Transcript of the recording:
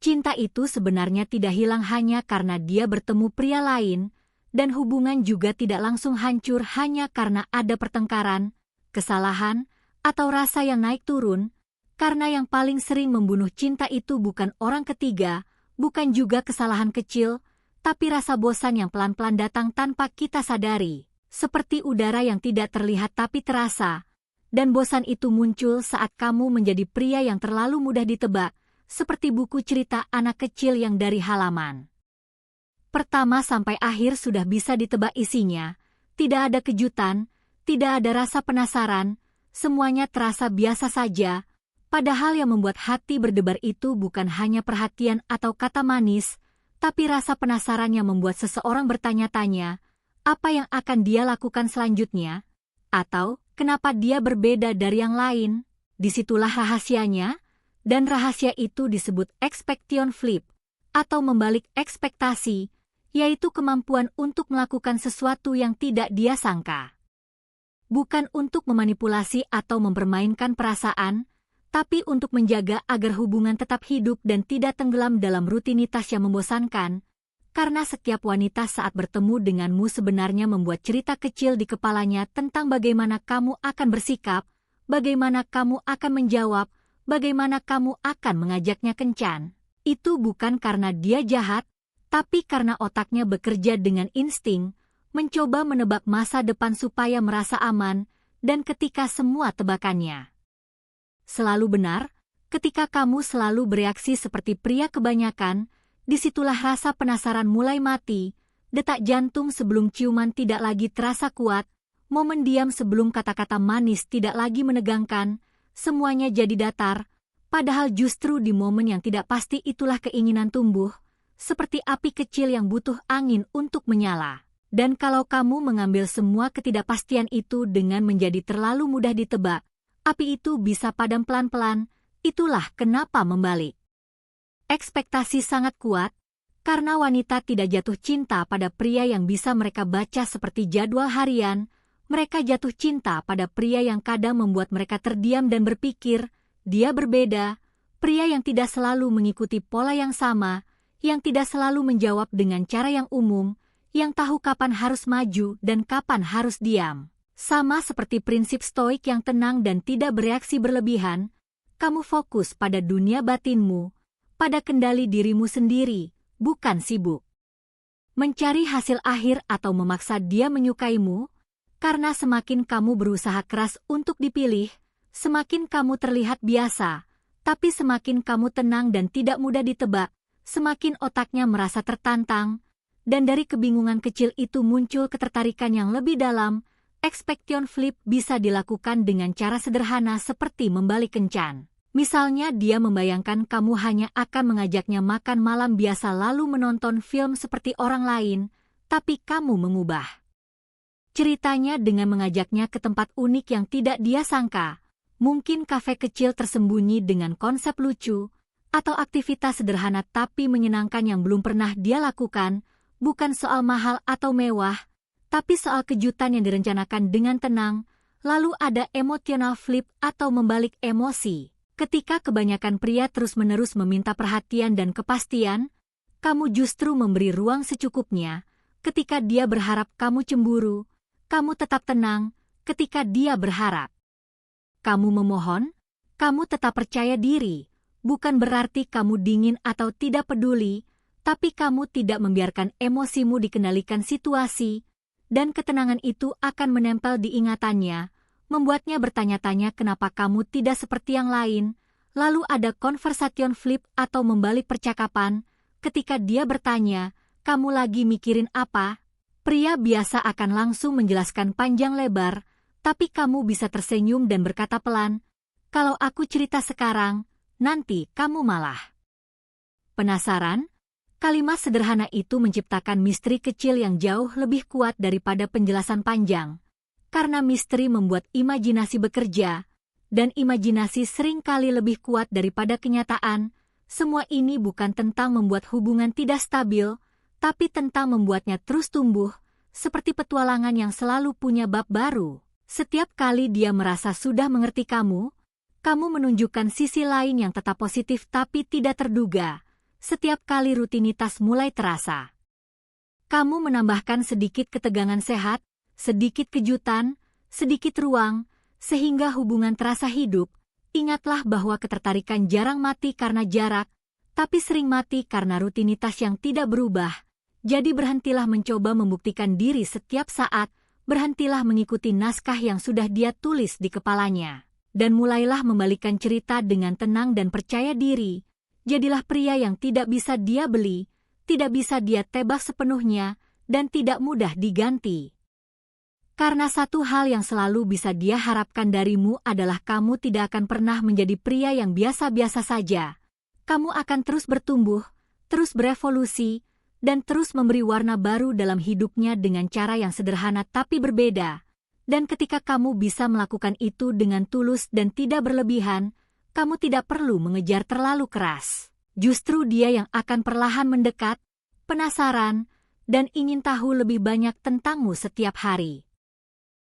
Cinta itu sebenarnya tidak hilang hanya karena dia bertemu pria lain, dan hubungan juga tidak langsung hancur hanya karena ada pertengkaran, kesalahan, atau rasa yang naik turun, karena yang paling sering membunuh cinta itu bukan orang ketiga, bukan juga kesalahan kecil, tapi rasa bosan yang pelan-pelan datang tanpa kita sadari, seperti udara yang tidak terlihat tapi terasa, dan bosan itu muncul saat kamu menjadi pria yang terlalu mudah ditebak, seperti buku cerita anak kecil yang dari halaman pertama sampai akhir sudah bisa ditebak isinya, tidak ada kejutan, tidak ada rasa penasaran, semuanya terasa biasa saja, padahal yang membuat hati berdebar itu bukan hanya perhatian atau kata manis, tapi rasa penasaran yang membuat seseorang bertanya-tanya, apa yang akan dia lakukan selanjutnya? Atau, kenapa dia berbeda dari yang lain? Disitulah rahasianya, dan rahasia itu disebut expectation flip, atau membalik ekspektasi, yaitu kemampuan untuk melakukan sesuatu yang tidak dia sangka. Bukan untuk memanipulasi atau mempermainkan perasaan, tapi untuk menjaga agar hubungan tetap hidup dan tidak tenggelam dalam rutinitas yang membosankan, karena setiap wanita saat bertemu denganmu sebenarnya membuat cerita kecil di kepalanya tentang bagaimana kamu akan bersikap, bagaimana kamu akan menjawab, bagaimana kamu akan mengajaknya kencan. Itu bukan karena dia jahat, tapi karena otaknya bekerja dengan insting, mencoba menebak masa depan supaya merasa aman, dan ketika semua tebakannya selalu benar, ketika kamu selalu bereaksi seperti pria kebanyakan, disitulah rasa penasaran mulai mati, detak jantung sebelum ciuman tidak lagi terasa kuat, momen diam sebelum kata-kata manis tidak lagi menegangkan, semuanya jadi datar, padahal justru di momen yang tidak pasti itulah keinginan tumbuh, seperti api kecil yang butuh angin untuk menyala. Dan kalau kamu mengambil semua ketidakpastian itu dengan menjadi terlalu mudah ditebak, api itu bisa padam pelan-pelan, itulah kenapa membalik ekspektasi sangat kuat, karena wanita tidak jatuh cinta pada pria yang bisa mereka baca seperti jadwal harian, mereka jatuh cinta pada pria yang kadang membuat mereka terdiam dan berpikir, dia berbeda, pria yang tidak selalu mengikuti pola yang sama, yang tidak selalu menjawab dengan cara yang umum, yang tahu kapan harus maju dan kapan harus diam. Sama seperti prinsip stoik yang tenang dan tidak bereaksi berlebihan, kamu fokus pada dunia batinmu, pada kendali dirimu sendiri, bukan sibuk mencari hasil akhir atau memaksa dia menyukaimu, karena semakin kamu berusaha keras untuk dipilih, semakin kamu terlihat biasa, tapi semakin kamu tenang dan tidak mudah ditebak, semakin otaknya merasa tertantang, dan dari kebingungan kecil itu muncul ketertarikan yang lebih dalam. Expectation flip bisa dilakukan dengan cara sederhana seperti membalik kencan. Misalnya dia membayangkan kamu hanya akan mengajaknya makan malam biasa lalu menonton film seperti orang lain, tapi kamu mengubah ceritanya dengan mengajaknya ke tempat unik yang tidak dia sangka, mungkin kafe kecil tersembunyi dengan konsep lucu, atau aktivitas sederhana tapi menyenangkan yang belum pernah dia lakukan, bukan soal mahal atau mewah, tapi soal kejutan yang direncanakan dengan tenang, lalu ada emotional flip atau membalik emosi. Ketika kebanyakan pria terus-menerus meminta perhatian dan kepastian, kamu justru memberi ruang secukupnya. Ketika dia berharap kamu cemburu, kamu tetap tenang. Ketika dia berharap kamu memohon, kamu tetap percaya diri. Bukan berarti kamu dingin atau tidak peduli, tapi kamu tidak membiarkan emosimu dikendalikan situasi, dan ketenangan itu akan menempel di ingatannya, membuatnya bertanya-tanya kenapa kamu tidak seperti yang lain. Lalu ada conversation flip atau membalik percakapan, ketika dia bertanya, kamu lagi mikirin apa? Pria biasa akan langsung menjelaskan panjang lebar, tapi kamu bisa tersenyum dan berkata pelan, kalau aku cerita sekarang, nanti kamu malah penasaran? Kalimat sederhana itu menciptakan misteri kecil yang jauh lebih kuat daripada penjelasan panjang. Karena misteri membuat imajinasi bekerja, dan imajinasi sering kali lebih kuat daripada kenyataan, semua ini bukan tentang membuat hubungan tidak stabil, tapi tentang membuatnya terus tumbuh, seperti petualangan yang selalu punya bab baru. Setiap kali dia merasa sudah mengerti kamu menunjukkan sisi lain yang tetap positif tapi tidak terduga. setiap kali rutinitas mulai terasa. Kamu menambahkan sedikit ketegangan sehat, sedikit kejutan, sedikit ruang, sehingga hubungan terasa hidup. Ingatlah bahwa ketertarikan jarang mati karena jarak, tapi sering mati karena rutinitas yang tidak berubah. Jadi berhentilah mencoba membuktikan diri setiap saat, berhentilah mengikuti naskah yang sudah dia tulis di kepalanya. Dan mulailah membalikkan cerita dengan tenang dan percaya diri. Jadilah pria yang tidak bisa dia beli, tidak bisa dia tebak sepenuhnya, dan tidak mudah diganti. Karena satu hal yang selalu bisa dia harapkan darimu adalah kamu tidak akan pernah menjadi pria yang biasa-biasa saja. Kamu akan terus bertumbuh, terus berevolusi, dan terus memberi warna baru dalam hidupnya dengan cara yang sederhana tapi berbeda. Dan ketika kamu bisa melakukan itu dengan tulus dan tidak berlebihan, kamu tidak perlu mengejar terlalu keras. Justru dia yang akan perlahan mendekat, penasaran, dan ingin tahu lebih banyak tentangmu setiap hari.